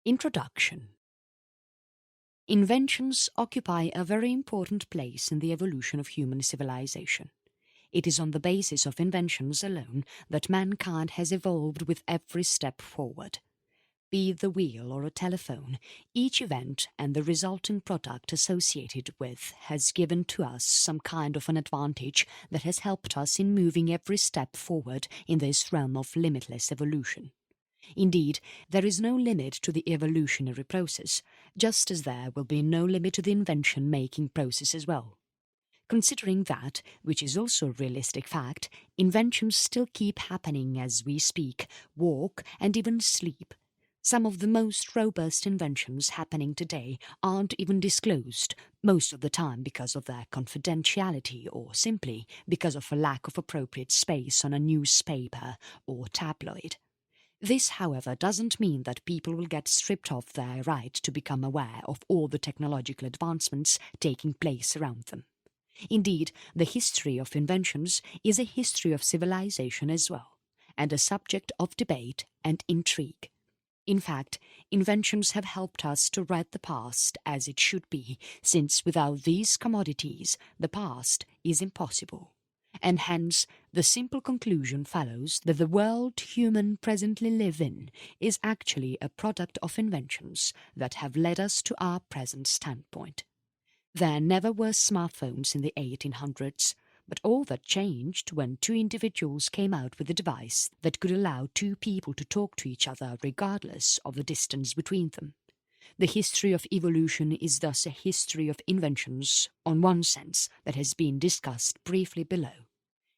Introduction. Inventions occupy a very important place in the evolution of human civilization. It is on the basis of inventions alone that mankind has evolved with every step forward. Be it the wheel or a telephone, each event and the resulting product associated with has given to us some kind of an advantage that has helped us in moving every step forward in this realm of limitless evolution. Indeed, there is no limit to the evolutionary process, just as there will be no limit to the invention-making process as well. Considering that, which is also a realistic fact, inventions still keep happening as we speak, walk, and even sleep. Some of the most robust inventions happening today aren't even disclosed, most of the time because of their confidentiality or simply because of a lack of appropriate space on a newspaper or tabloid. This, however, doesn't mean that people will get stripped of their right to become aware of all the technological advancements taking place around them. Indeed, the history of inventions is a history of civilization as well, and a subject of debate and intrigue. In fact, inventions have helped us to write the past as it should be, since without these commodities, the past is impossible. And hence, the simple conclusion follows that the world humans presently live in is actually a product of inventions that have led us to our present standpoint. There never were smartphones in the 1800s, but all that changed when two individuals came out with a device that could allow two people to talk to each other regardless of the distance between them. The history of evolution is thus a history of inventions, on one sense, that has been discussed briefly below.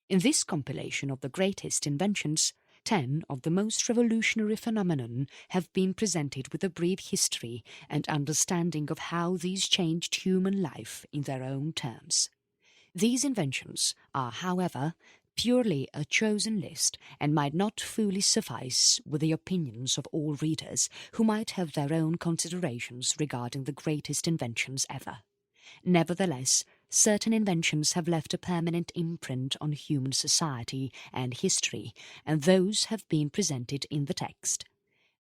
In this compilation of the greatest inventions, 10 of the most revolutionary phenomena have been presented with a brief history and understanding of how these changed human life in their own terms. These inventions are, however, purely a chosen list and might not fully suffice with the opinions of all readers who might have their own considerations regarding the greatest inventions ever. Nevertheless, certain inventions have left a permanent imprint on human society and history, and those have been presented in the text.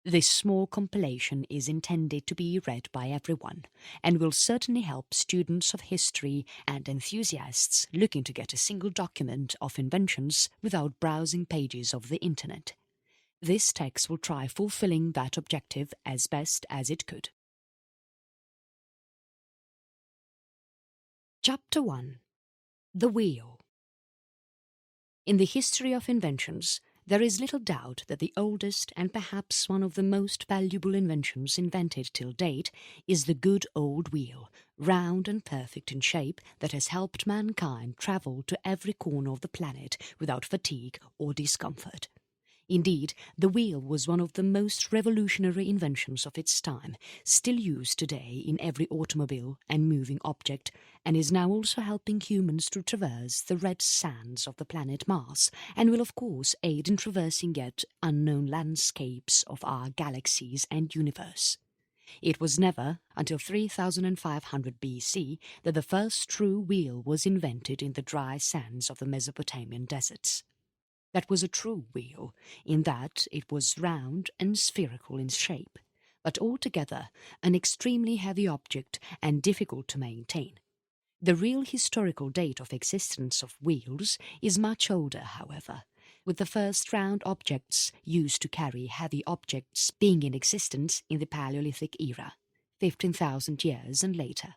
This small compilation is intended to be read by everyone, and will certainly help students of history and enthusiasts looking to get a single document of inventions without browsing pages of the internet. This text will try fulfilling that objective as best as it could. Chapter 1. The Wheel. In the history of inventions, there is little doubt that the oldest and perhaps one of the most valuable inventions invented till date is the good old wheel, round and perfect in shape, that has helped mankind travel to every corner of the planet without fatigue or discomfort. Indeed, the wheel was one of the most revolutionary inventions of its time, still used today in every automobile and moving object, and is now also helping humans to traverse the red sands of the planet Mars, and will of course aid in traversing yet unknown landscapes of our galaxies and universe. It was never until 3500 BC that the first true wheel was invented in the dry sands of the Mesopotamian deserts. That was a true wheel, in that it was round and spherical in shape, but altogether an extremely heavy object and difficult to maintain. The real historical date of existence of wheels is much older, however, with the first round objects used to carry heavy objects being in existence in the Paleolithic era, 15,000 years and later.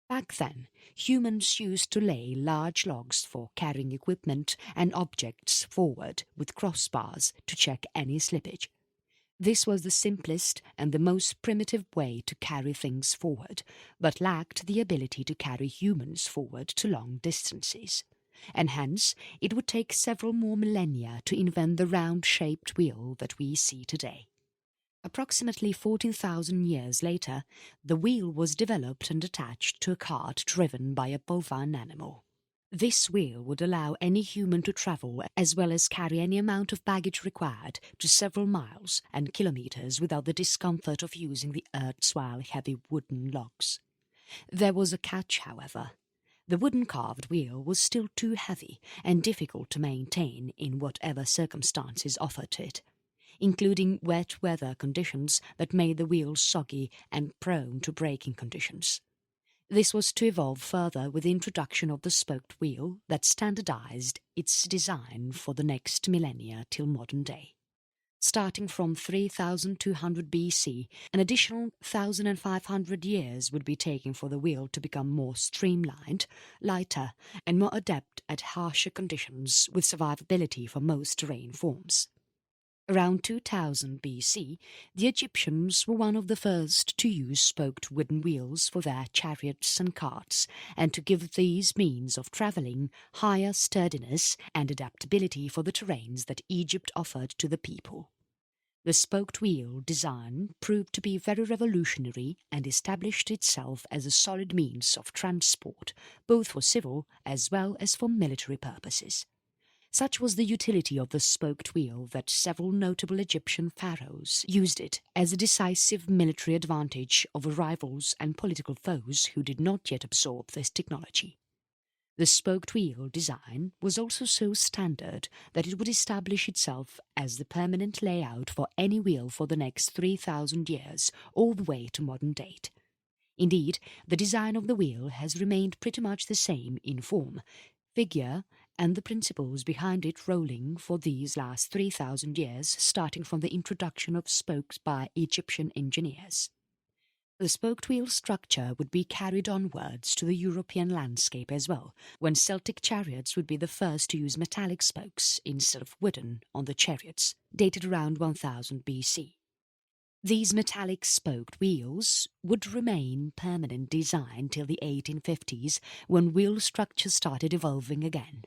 Back then, humans used to lay large logs for carrying equipment and objects forward with crossbars to check any slippage. This was the simplest and the most primitive way to carry things forward, but lacked the ability to carry humans forward to long distances. And hence, it would take several more millennia to invent the round-shaped wheel that we see today. Approximately 14,000 years later, the wheel was developed and attached to a cart driven by a bovine animal. This wheel would allow any human to travel as well as carry any amount of baggage required to several miles and kilometers without the discomfort of using the erstwhile heavy wooden logs. There was a catch, however. The wooden carved wheel was still too heavy and difficult to maintain in whatever circumstances offered to it. including wet weather conditions that made the wheel soggy and prone to braking conditions. This was to evolve further with the introduction of the spoked wheel that standardized its design for the next millennia till modern day. Starting from 3200 BC, an additional 1,500 years would be taken for the wheel to become more streamlined, lighter, and more adept at harsher conditions with survivability for most terrain forms. Around 2000 BC, the Egyptians were one of the first to use spoked wooden wheels for their chariots and carts, and to give these means of travelling higher sturdiness and adaptability for the terrains that Egypt offered to the people. The spoked wheel design proved to be very revolutionary and established itself as a solid means of transport, both for civil as well as for military purposes. Such was the utility of the spoked wheel that several notable Egyptian pharaohs used it as a decisive military advantage over rivals and political foes who did not yet absorb this technology. The spoked wheel design was also so standard that it would establish itself as the permanent layout for any wheel for the next 3,000 years, all the way to modern date. Indeed, the design of the wheel has remained pretty much the same in form, figure, and the principles behind it rolling for these last 3,000 years, starting from the introduction of spokes by Egyptian engineers. The spoked wheel structure would be carried onwards to the European landscape as well, when Celtic chariots would be the first to use metallic spokes instead of wooden on the chariots, dated around 1000 BC. These metallic spoked wheels would remain permanent design till the 1850s, when wheel structure started evolving again.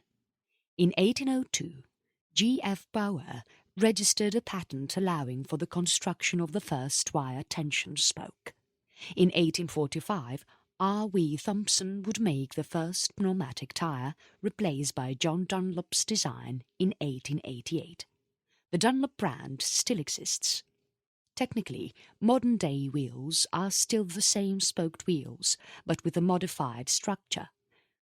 In 1802, G.F. Bauer registered a patent allowing for the construction of the first wire tension spoke. In 1845, R. W. Thompson would make the first pneumatic tyre, replaced by John Dunlop's design in 1888. The Dunlop brand still exists. Technically, modern-day wheels are still the same spoked wheels, but with a modified structure.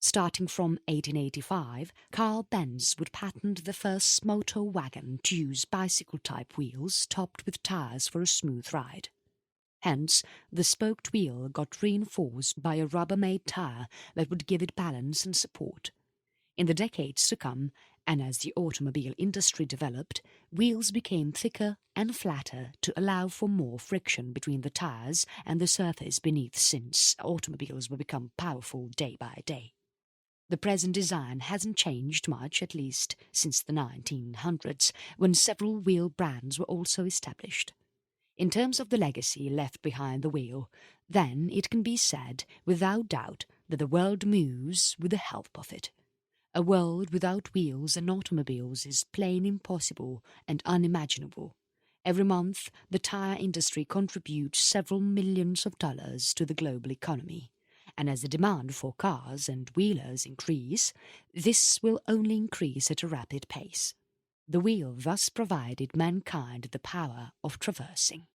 Starting from 1885, Carl Benz would patent the first motor wagon to use bicycle-type wheels topped with tyres for a smooth ride. Hence, the spoked wheel got reinforced by a rubber-made tyre that would give it balance and support. In the decades to come, and as the automobile industry developed, wheels became thicker and flatter to allow for more friction between the tyres and the surface beneath, since automobiles will become powerful day by day. The present design hasn't changed much, at least since the 1900s, when several wheel brands were also established. In terms of the legacy left behind the wheel, then it can be said without doubt that the world moves with the help of it. A world without wheels and automobiles is plain impossible and unimaginable. Every month, the tire industry contributes several millions of dollars to the global economy, and as the demand for cars and wheelers increase, this will only increase at a rapid pace. The wheel thus provided mankind the power of traversing.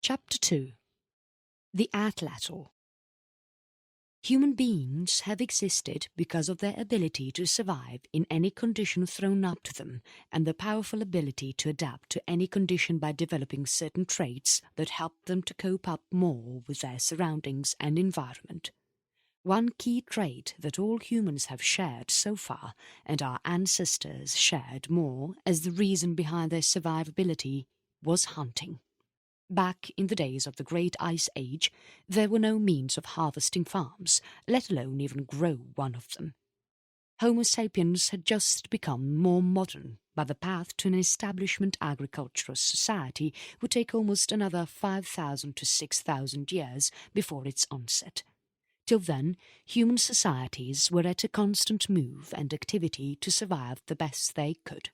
Chapter 2. The Atlatl. Human beings have existed because of their ability to survive in any condition thrown up to them, and their powerful ability to adapt to any condition by developing certain traits that help them to cope up more with their surroundings and environment. One key trait that all humans have shared so far, and our ancestors shared more as the reason behind their survivability, was hunting. Back in the days of the Great Ice Age, there were no means of harvesting farms, let alone even grow one of them. Homo sapiens had just become more modern, but the path to an establishment agricultural society would take almost another 5,000 to 6,000 years before its onset. Till then, human societies were at a constant move and activity to survive the best they could.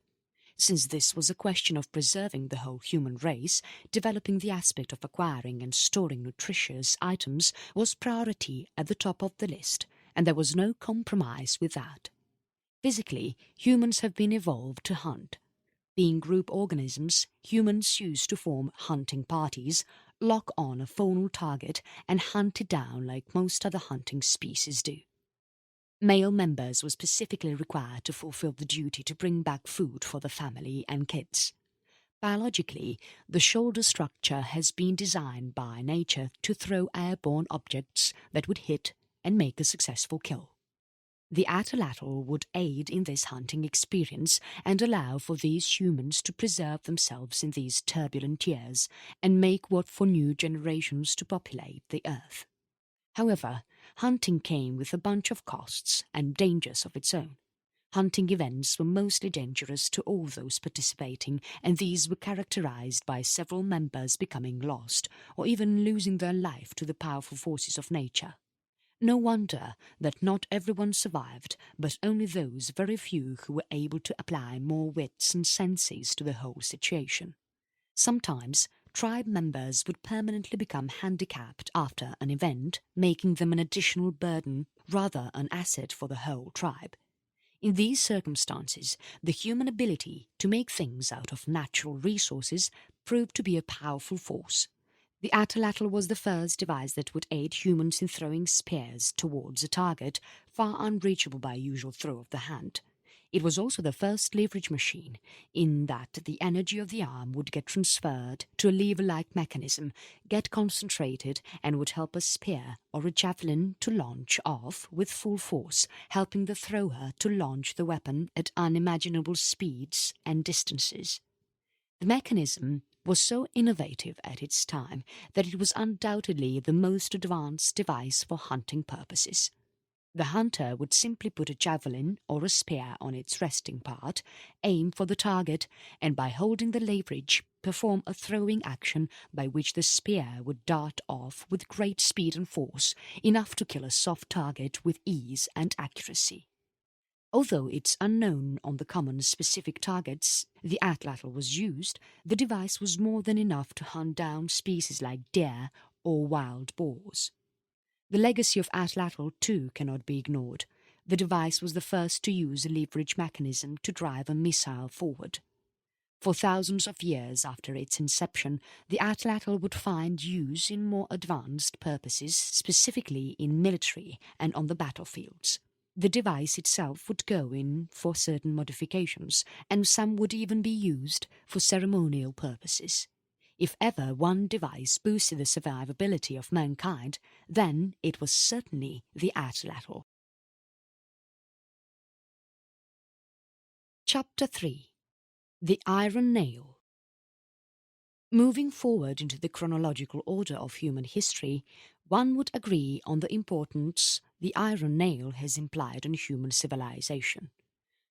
Since this was a question of preserving the whole human race, developing the aspect of acquiring and storing nutritious items was priority at the top of the list, and there was no compromise with that. Physically, humans have been evolved to hunt. Being group organisms, humans used to form hunting parties, lock on a faunal target, and hunt it down like most other hunting species do. Male members were specifically required to fulfill the duty to bring back food for the family and kids. Biologically, the shoulder structure has been designed by nature to throw airborne objects that would hit and make a successful kill. The Atlatl would aid in this hunting experience and allow for these humans to preserve themselves in these turbulent years and make what for new generations to populate the earth. However, hunting came with a bunch of costs and dangers of its own. Hunting events were mostly dangerous to all those participating, and these were characterized by several members becoming lost or even losing their life to the powerful forces of nature. No wonder that not everyone survived, but only those very few who were able to apply more wits and senses to the whole situation. Sometimes, tribe members would permanently become handicapped after an event, making them an additional burden rather an asset for the whole tribe. In these circumstances, the human ability to make things out of natural resources proved to be a powerful force. The Atlatl was the first device that would aid humans in throwing spears towards a target far unreachable by usual throw of the hand. It was also the first leverage machine, in that the energy of the arm would get transferred to a lever-like mechanism, get concentrated, and would help a spear or a javelin to launch off with full force, helping the thrower to launch the weapon at unimaginable speeds and distances. The mechanism was so innovative at its time that it was undoubtedly the most advanced device for hunting purposes. The hunter would simply put a javelin or a spear on its resting part, aim for the target, and by holding the leverage, perform a throwing action by which the spear would dart off with great speed and force, enough to kill a soft target with ease and accuracy. Although it's unknown on the common specific targets the Atlatl was used, the device was more than enough to hunt down species like deer or wild boars. The legacy of Atlatl too cannot be ignored. The device was the first to use a leverage mechanism to drive a missile forward. For thousands of years after its inception, the Atlatl would find use in more advanced purposes, specifically in military and on the battlefields. The device itself would go in for certain modifications, and some would even be used for ceremonial purposes. If ever one device boosted the survivability of mankind, then it was certainly the Atlatl. Chapter 3. The Iron Nail. Moving forward into the chronological order of human history, one would agree on the importance the iron nail has implied on human civilization.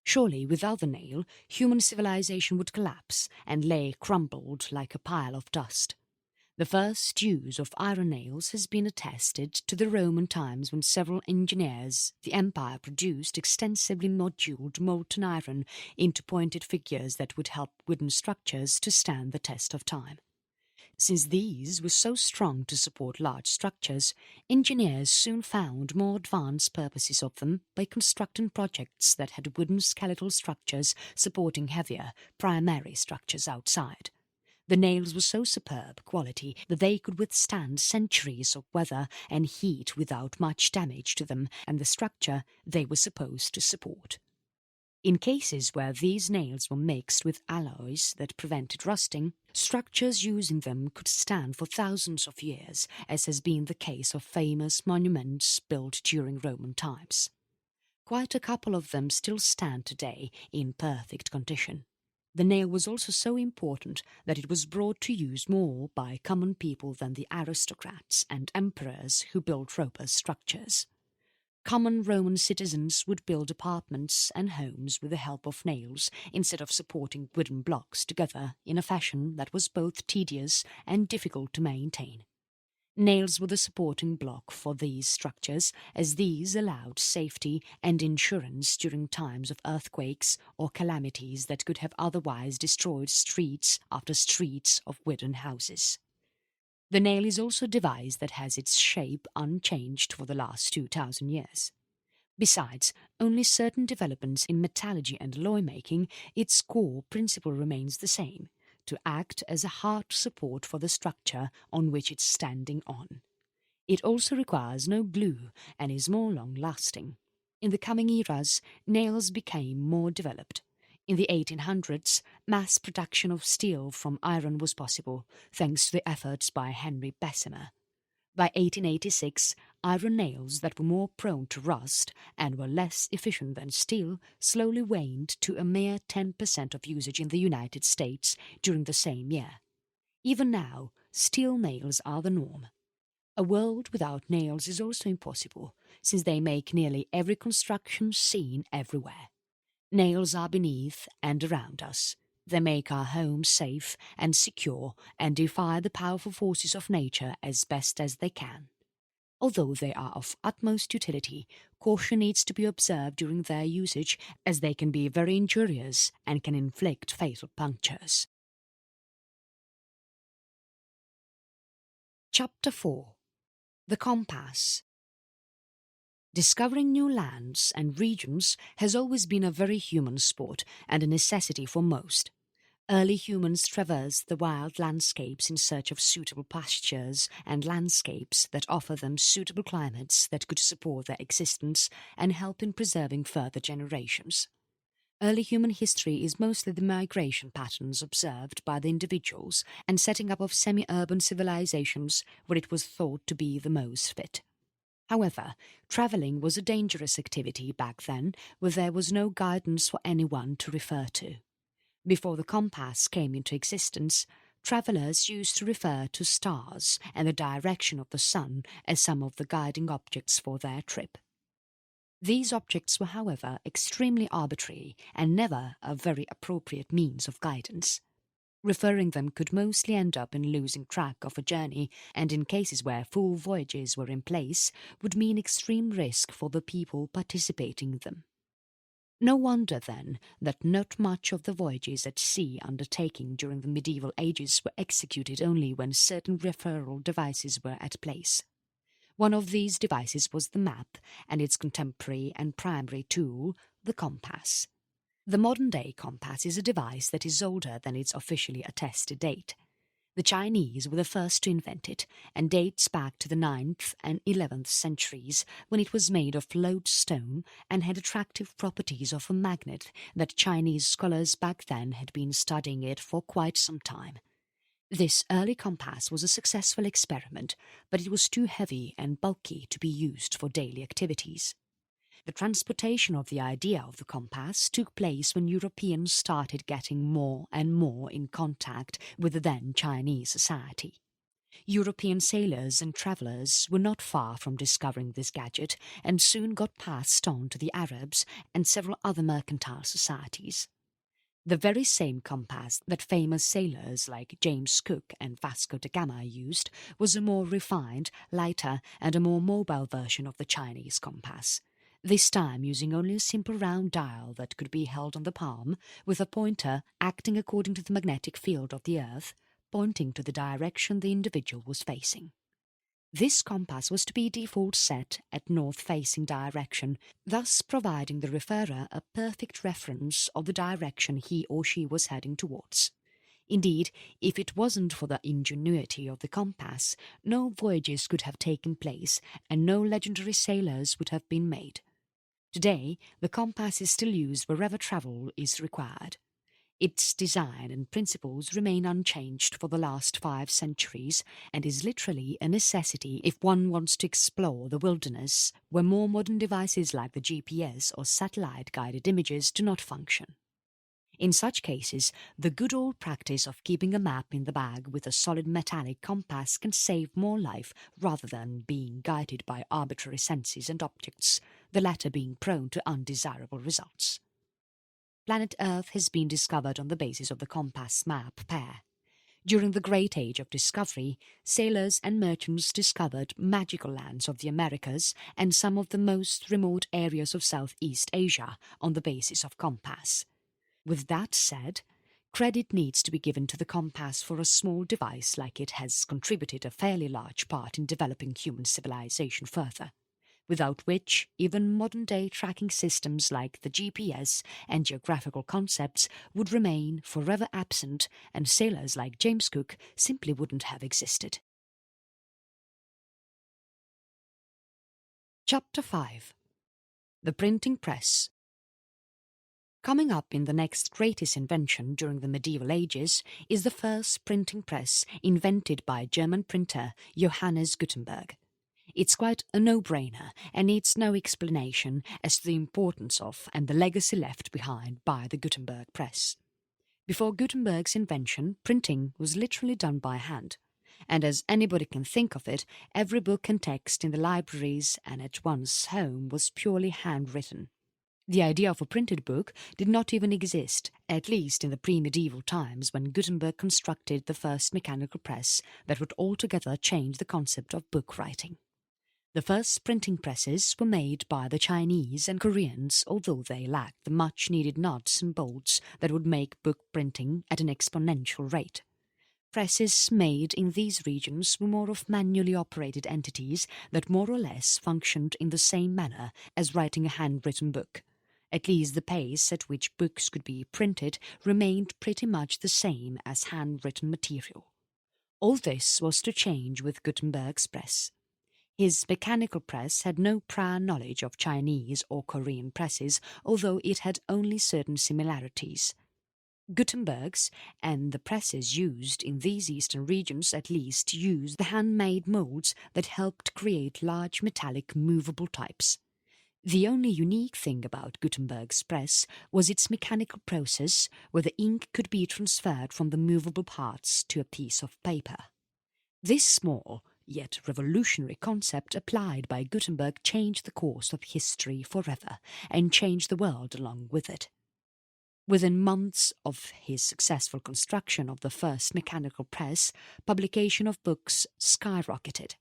Surely, without the nail, human civilization would collapse and lay crumbled like a pile of dust. The first use of iron nails has been attested to the Roman times when several engineers the empire produced extensively moduled molten iron into pointed figures that would help wooden structures to stand the test of time. Since these were so strong to support large structures, engineers soon found more advanced purposes of them by constructing projects that had wooden skeletal structures supporting heavier, primary structures outside. The nails were so superb quality that they could withstand centuries of weather and heat without much damage to them and the structure they were supposed to support. In cases where these nails were mixed with alloys that prevented rusting, structures using them could stand for thousands of years, as has been the case of famous monuments built during Roman times. Quite a couple of them still stand today in perfect condition. The nail was also so important that it was brought to use more by common people than the aristocrats and emperors who built robust structures. Common Roman citizens would build apartments and homes with the help of nails instead of supporting wooden blocks together in a fashion that was both tedious and difficult to maintain. Nails were the supporting block for these structures, as these allowed safety and insurance during times of earthquakes or calamities that could have otherwise destroyed streets after streets of wooden houses. The nail is also a device that has its shape unchanged for the last 2,000 years. Besides, only certain developments in metallurgy and alloy making, its core principle remains the same, to act as a hard support for the structure on which it's standing on. It also requires no glue and is more long-lasting. In the coming eras, nails became more developed. In the 1800s, mass production of steel from iron was possible, thanks to the efforts by Henry Bessemer. By 1886, iron nails that were more prone to rust and were less efficient than steel slowly waned to a mere 10% of usage in the United States during the same year. Even now, steel nails are the norm. A world without nails is also impossible, since they make nearly every construction seen everywhere. Nails are beneath and around us. They make our homes safe and secure and defy the powerful forces of nature as best as they can. Although they are of utmost utility, caution needs to be observed during their usage, as they can be very injurious and can inflict fatal punctures. Chapter 4. The Compass. Discovering new lands and regions has always been a very human sport and a necessity for most. Early humans traversed the wild landscapes in search of suitable pastures and landscapes that offer them suitable climates that could support their existence and help in preserving further generations. Early human history is mostly the migration patterns observed by the individuals and setting up of semi-urban civilizations where it was thought to be the most fit. However, travelling was a dangerous activity back then, where there was no guidance for anyone to refer to. Before the compass came into existence, travellers used to refer to stars and the direction of the sun as some of the guiding objects for their trip. These objects were, however, extremely arbitrary and never a very appropriate means of guidance. Referring them could mostly end up in losing track of a journey, and in cases where full voyages were in place, would mean extreme risk for the people participating in them. No wonder, then, that not much of the voyages at sea undertaken during the medieval ages were executed only when certain referral devices were at place. One of these devices was the map, and its contemporary and primary tool, the compass. The modern-day compass is a device that is older than its officially attested date. The Chinese were the first to invent it, and dates back to the 9th and 11th centuries, when it was made of lodestone and had attractive properties of a magnet that Chinese scholars back then had been studying it for quite some time. This early compass was a successful experiment, but it was too heavy and bulky to be used for daily activities. The transportation of the idea of the compass took place when Europeans started getting more and more in contact with the then Chinese society. European sailors and travellers were not far from discovering this gadget and soon got passed on to the Arabs and several other mercantile societies. The very same compass that famous sailors like James Cook and Vasco da Gama used was a more refined, lighter and a more mobile version of the Chinese compass. This time using only a simple round dial that could be held on the palm, with a pointer acting according to the magnetic field of the Earth, pointing to the direction the individual was facing. This compass was to be default set at north-facing direction, thus providing the referrer a perfect reference of the direction he or she was heading towards. Indeed, if it wasn't for the ingenuity of the compass, no voyages could have taken place and no legendary sailors would have been made. Today, the compass is still used wherever travel is required. Its design and principles remain unchanged for the last 5 centuries and is literally a necessity if one wants to explore the wilderness where more modern devices like the GPS or satellite-guided images do not function. In such cases, the good old practice of keeping a map in the bag with a solid metallic compass can save more life rather than being guided by arbitrary senses and objects, the latter being prone to undesirable results. Planet Earth has been discovered on the basis of the compass map pair. During the Great Age of Discovery, sailors and merchants discovered magical lands of the Americas and some of the most remote areas of Southeast Asia on the basis of compass. With that said, credit needs to be given to the compass for a small device like it has contributed a fairly large part in developing human civilization further, without which even modern-day tracking systems like the GPS and geographical concepts would remain forever absent, and sailors like James Cook simply wouldn't have existed. Chapter 5. The printing press. Coming up in the next greatest invention during the medieval ages is the first printing press invented by German printer Johannes Gutenberg. It's quite a no-brainer and needs no explanation as to the importance of and the legacy left behind by the Gutenberg press. Before Gutenberg's invention, printing was literally done by hand. And as anybody can think of it, every book and text in the libraries and at one's home was purely handwritten. The idea of a printed book did not even exist, at least in the pre-medieval times when Gutenberg constructed the first mechanical press that would altogether change the concept of book writing. The first printing presses were made by the Chinese and Koreans, although they lacked the much-needed nuts and bolts that would make book printing at an exponential rate. Presses made in these regions were more of manually operated entities that more or less functioned in the same manner as writing a handwritten book. At least the pace at which books could be printed remained pretty much the same as handwritten material. All this was to change with Gutenberg's press. His mechanical press had no prior knowledge of Chinese or Korean presses, although it had only certain similarities. Gutenberg's and the presses used in these eastern regions at least used the handmade molds that helped create large metallic movable types. The only unique thing about Gutenberg's press was its mechanical process where the ink could be transferred from the movable parts to a piece of paper. This small, yet revolutionary concept applied by Gutenberg changed the course of history forever and changed the world along with it. Within months of his successful construction of the first mechanical press, publication of books skyrocketed.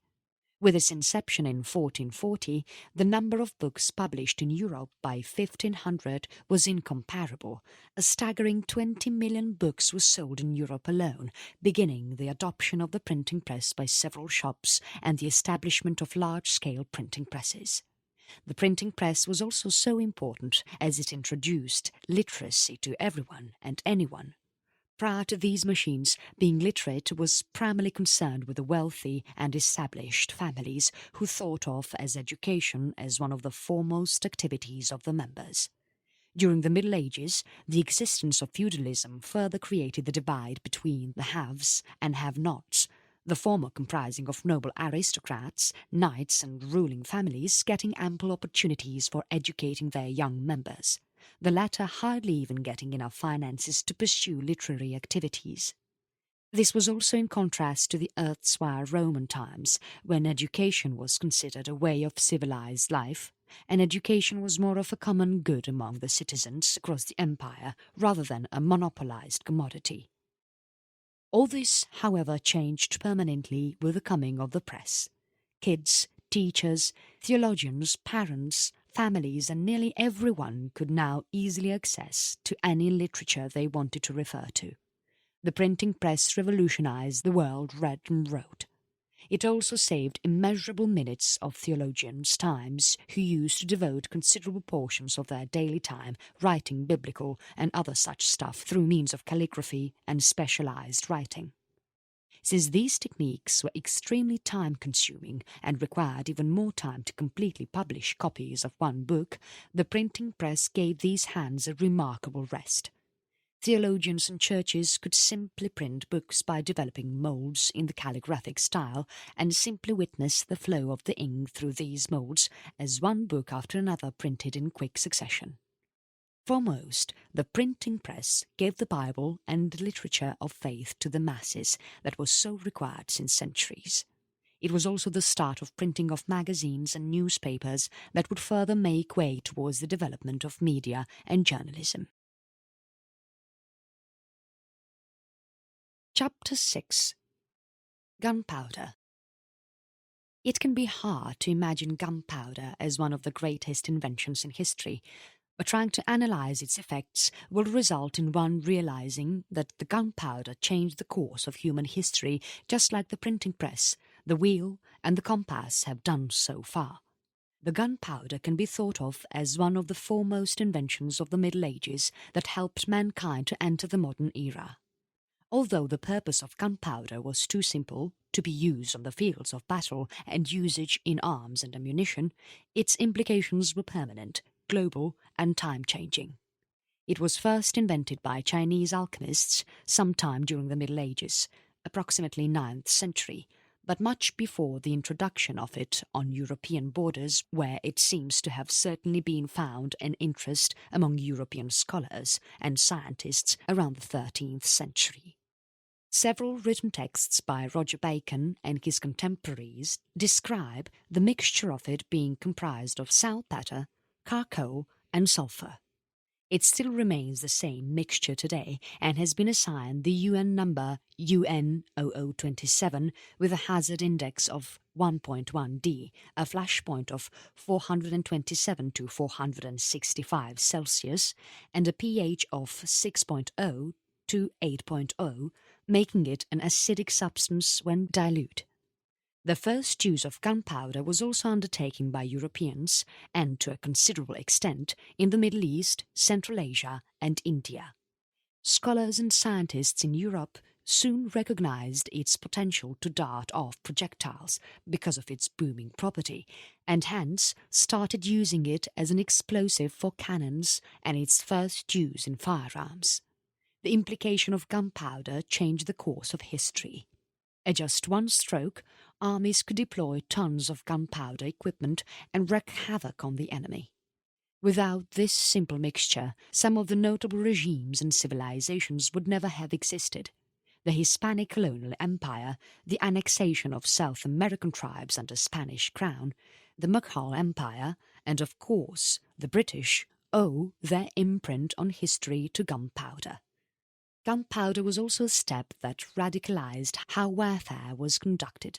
With its inception in 1440, the number of books published in Europe by 1500 was incomparable. A staggering 20 million books were sold in Europe alone, beginning the adoption of the printing press by several shops and the establishment of large-scale printing presses. The printing press was also so important as it introduced literacy to everyone and anyone. Prior to these machines, being literate was primarily concerned with the wealthy and established families who thought of as education as one of the foremost activities of the members. During the Middle Ages, the existence of feudalism further created the divide between the haves and have-nots, the former comprising of noble aristocrats, knights and ruling families getting ample opportunities for educating their young members, the latter hardly even getting enough finances to pursue literary activities. This was also in contrast to the erstwhile Roman times, when education was considered a way of civilized life, and education was more of a common good among the citizens across the empire rather than a monopolized commodity. All this, however, changed permanently with the coming of the press. Kids, teachers, theologians, parents, families and nearly everyone could now easily access to any literature they wanted to refer to. The printing press revolutionized the world read and wrote. It also saved immeasurable minutes of theologians' times who used to devote considerable portions of their daily time writing biblical and other such stuff through means of calligraphy and specialized writing. Since these techniques were extremely time-consuming and required even more time to completely publish copies of one book, the printing press gave these hands a remarkable rest. Theologians and churches could simply print books by developing molds in the calligraphic style and simply witness the flow of the ink through these molds as one book after another printed in quick succession. Foremost, the printing press gave the Bible and the literature of faith to the masses that was so required since centuries. It was also the start of printing of magazines and newspapers that would further make way towards the development of media and journalism. Chapter 6. Gunpowder. It can be hard to imagine gunpowder as one of the greatest inventions in history, but trying to analyze its effects will result in one realizing that the gunpowder changed the course of human history just like the printing press, the wheel and the compass have done so far. The gunpowder can be thought of as one of the foremost inventions of the Middle Ages that helped mankind to enter the modern era. Although the purpose of gunpowder was too simple to be used on the fields of battle and usage in arms and ammunition, its implications were permanent. global and time-changing. It was first invented by Chinese alchemists sometime during the Middle Ages, approximately 9th century, but much before the introduction of it on European borders, where it seems to have certainly been found an interest among European scholars and scientists around the 13th century. Several written texts by Roger Bacon and his contemporaries describe the mixture of it being comprised of saltpeter, charcoal and sulphur. It still remains the same mixture today and has been assigned the UN number UN0027 with a hazard index of 1.1D, a flash point of 427 to 465 Celsius, and a pH of 6.0 to 8.0, making it an acidic substance when dilute. The first use of gunpowder was also undertaken by Europeans, and to a considerable extent, in the Middle East, Central Asia and India. Scholars and scientists in Europe soon recognized its potential to dart off projectiles because of its booming property, and hence started using it as an explosive for cannons and its first use in firearms. The implication of gunpowder changed the course of history. At just one stroke, armies could deploy tons of gunpowder equipment and wreak havoc on the enemy. Without this simple mixture, some of the notable regimes and civilizations would never have existed. The Hispanic colonial empire, the annexation of South American tribes under Spanish crown, the Mughal Empire, and of course the British owe their imprint on history to gunpowder. Gunpowder was also a step that radicalized how warfare was conducted.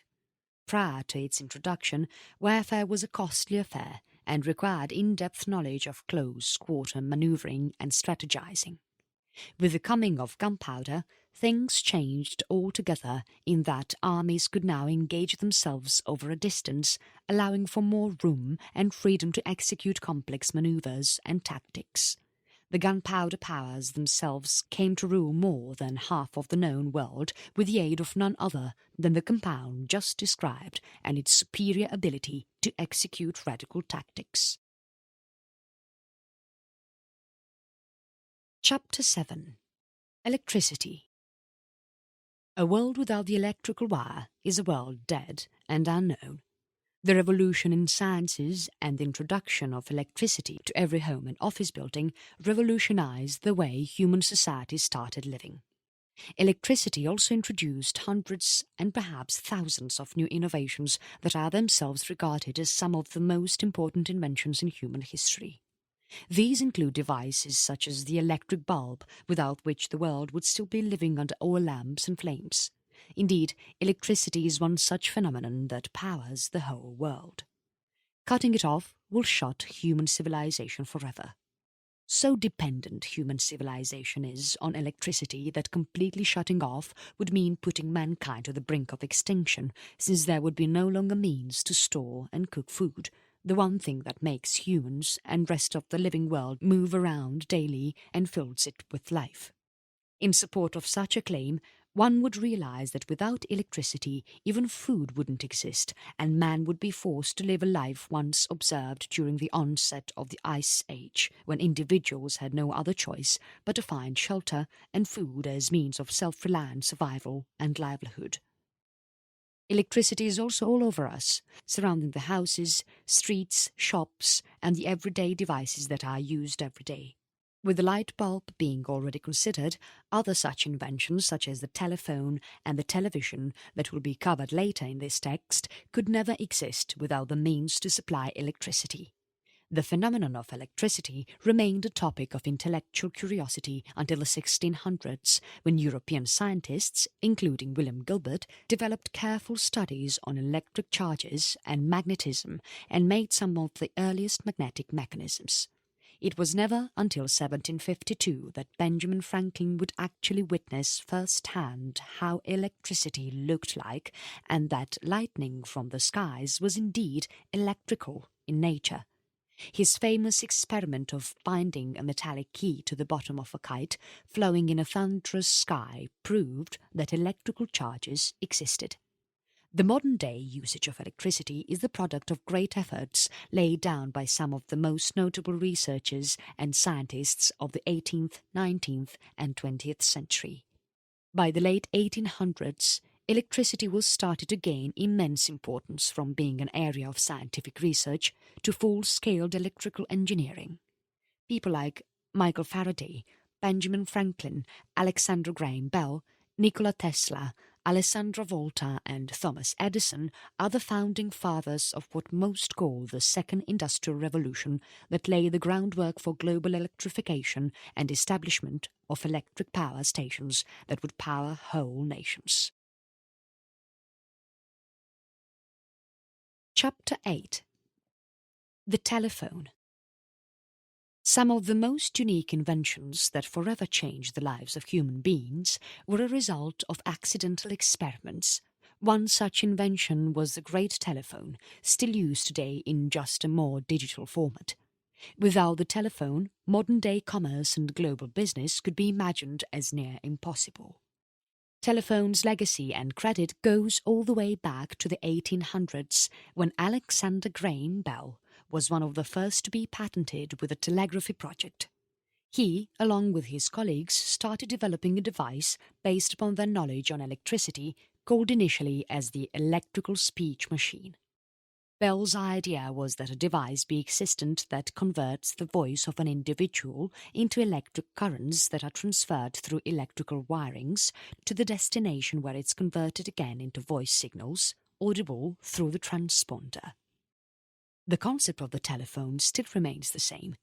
Prior to its introduction, warfare was a costly affair and required in-depth knowledge of close-quarter maneuvering and strategizing. With the coming of gunpowder, things changed altogether in that armies could now engage themselves over a distance, allowing for more room and freedom to execute complex maneuvers and tactics. The gunpowder powers themselves came to rule more than half of the known world with the aid of none other than the compound just described and its superior ability to execute radical tactics. Chapter 7. Electricity. A world without the electrical wire is a world dead and unknown. The revolution in sciences and the introduction of electricity to every home and office building revolutionized the way human society started living. Electricity also introduced hundreds and perhaps thousands of new innovations that are themselves regarded as some of the most important inventions in human history. These include devices such as the electric bulb, without which the world would still be living under oil lamps and flames. Indeed, electricity is one such phenomenon that powers the whole world. Cutting it off will shut human civilization forever. So dependent human civilization is on electricity that completely shutting off would mean putting mankind to the brink of extinction, since there would be no longer means to store and cook food, the one thing that makes humans and rest of the living world move around daily and fills it with life. In support of such a claim, one would realize that without electricity, even food wouldn't exist, and man would be forced to live a life once observed during the onset of the Ice Age, when individuals had no other choice but to find shelter and food as means of self-reliant survival and livelihood. Electricity is also all over us, surrounding the houses, streets, shops, and the everyday devices that are used every day. With the light bulb being already considered, other such inventions such as the telephone and the television that will be covered later in this text could never exist without the means to supply electricity. The phenomenon of electricity remained a topic of intellectual curiosity until the 1600s, when European scientists, including William Gilbert, developed careful studies on electric charges and magnetism and made some of the earliest magnetic mechanisms. It was never until 1752 that Benjamin Franklin would actually witness firsthand how electricity looked like, and that lightning from the skies was indeed electrical in nature. His famous experiment of binding a metallic key to the bottom of a kite flowing in a thunderous sky proved that electrical charges existed. The modern-day usage of electricity is the product of great efforts laid down by some of the most notable researchers and scientists of the 18th, 19th and 20th century. By the late 1800s, electricity was started to gain immense importance from being an area of scientific research to full-scale electrical engineering. People like Michael Faraday, Benjamin Franklin, Alexander Graham Bell, Nikola Tesla, Alessandro Volta and Thomas Edison are the founding fathers of what most call the Second Industrial Revolution that laid the groundwork for global electrification and establishment of electric power stations that would power whole nations. Chapter 8. The Telephone. Some of the most unique inventions that forever changed the lives of human beings were a result of accidental experiments. One such invention was the great telephone, still used today in just a more digital format. Without the telephone, modern-day commerce and global business could be imagined as near impossible. Telephone's legacy and credit goes all the way back to the 1800s, when Alexander Graham Bell was one of the first to be patented with a telegraphy project. He, along with his colleagues, started developing a device based upon their knowledge on electricity, called initially as the electrical speech machine. Bell's idea was that a device be existent that converts the voice of an individual into electric currents that are transferred through electrical wirings to the destination where it's converted again into voice signals, audible through the transponder. The concept of the telephone still remains the same,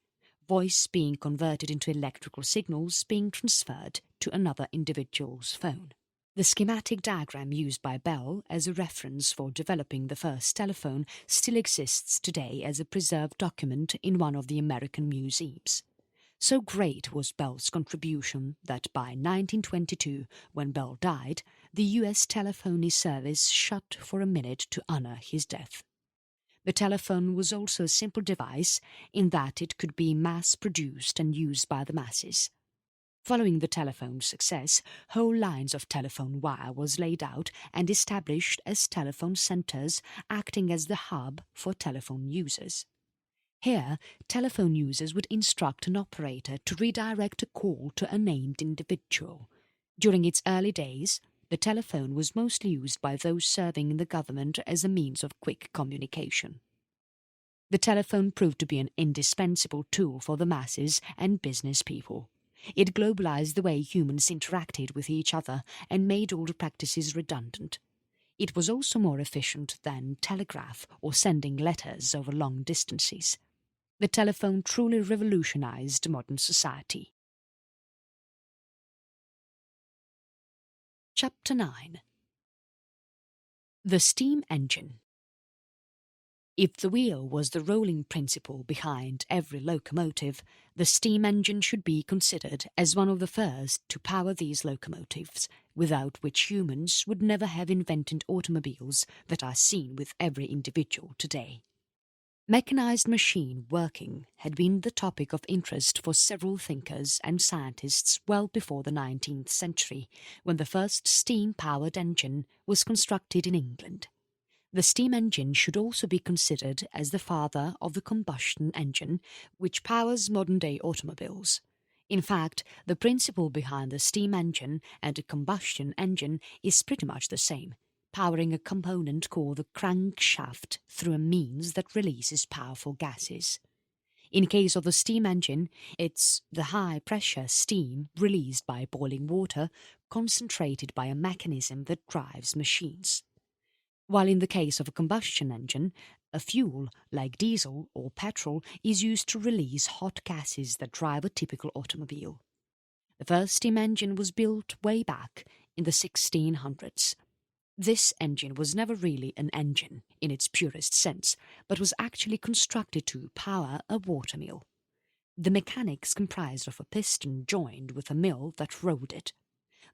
voice being converted into electrical signals being transferred to another individual's phone. The schematic diagram used by Bell as a reference for developing the first telephone still exists today as a preserved document in one of the American museums. So great was Bell's contribution that by 1922, when Bell died, the US telephony service shut for a minute to honor his death. The telephone was also a simple device in that it could be mass-produced and used by the masses. Following the telephone's success, whole lines of telephone wire was laid out and established as telephone centers, acting as the hub for telephone users. Here, telephone users would instruct an operator to redirect a call to a named individual. During its early days, the telephone was mostly used by those serving in the government as a means of quick communication. The telephone proved to be an indispensable tool for the masses and business people. It globalized the way humans interacted with each other and made older practices redundant. It was also more efficient than telegraph or sending letters over long distances. The telephone truly revolutionized modern society. Chapter 9. The Steam Engine. If the wheel was the rolling principle behind every locomotive, the steam engine should be considered as one of the first to power these locomotives, without which humans would never have invented automobiles that are seen with every individual today. Mechanized machine working had been the topic of interest for several thinkers and scientists well before the 19th century, when the first steam-powered engine was constructed in England. The steam engine should also be considered as the father of the combustion engine, which powers modern-day automobiles. In fact, the principle behind the steam engine and a combustion engine is pretty much the same, powering a component called the crankshaft through a means that releases powerful gases. In case of the steam engine, it's the high-pressure steam released by boiling water concentrated by a mechanism that drives machines. While in the case of a combustion engine, a fuel, like diesel or petrol, is used to release hot gases that drive a typical automobile. The first steam engine was built way back in the 1600s. This engine was never really an engine in its purest sense, but was actually constructed to power a watermill. The mechanics comprised of a piston joined with a mill that rolled it.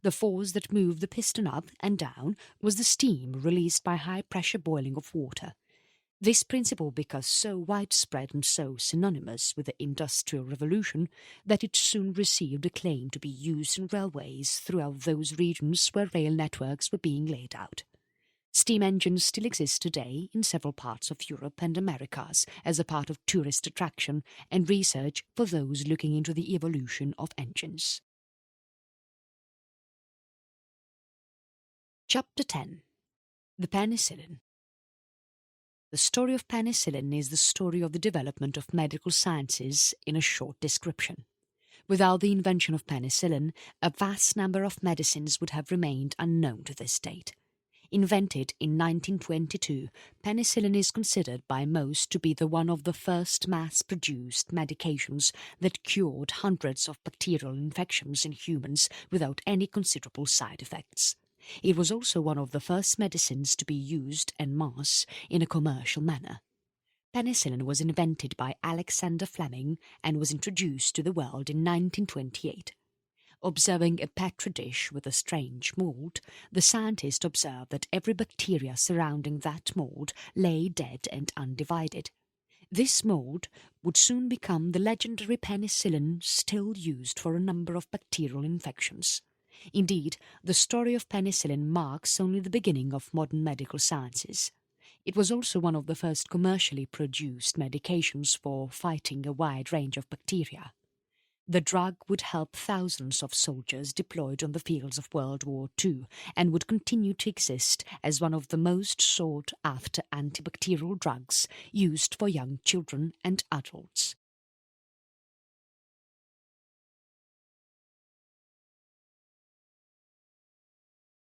The force that moved the piston up and down was the steam released by high-pressure boiling of water. This principle became so widespread and so synonymous with the Industrial Revolution that it soon received a claim to be used in railways throughout those regions where rail networks were being laid out. Steam engines still exist today in several parts of Europe and Americas as a part of tourist attraction and research for those looking into the evolution of engines. Chapter 10. The Penicillin. The story of penicillin is the story of the development of medical sciences in a short description. Without the invention of penicillin, a vast number of medicines would have remained unknown to this date. Invented in 1922, penicillin is considered by most to be one of the first mass-produced medications that cured hundreds of bacterial infections in humans without any considerable side effects. It was also one of the first medicines to be used en masse in a commercial manner. Penicillin was invented by Alexander Fleming and was introduced to the world in 1928. Observing a petri dish with a strange mould, the scientist observed that every bacteria surrounding that mould lay dead and undivided. This mould would soon become the legendary penicillin still used for a number of bacterial infections. Indeed, the story of penicillin marks only the beginning of modern medical sciences. It was also one of the first commercially produced medications for fighting a wide range of bacteria. The drug would help thousands of soldiers deployed on the fields of World War II and would continue to exist as one of the most sought-after antibacterial drugs used for young children and adults.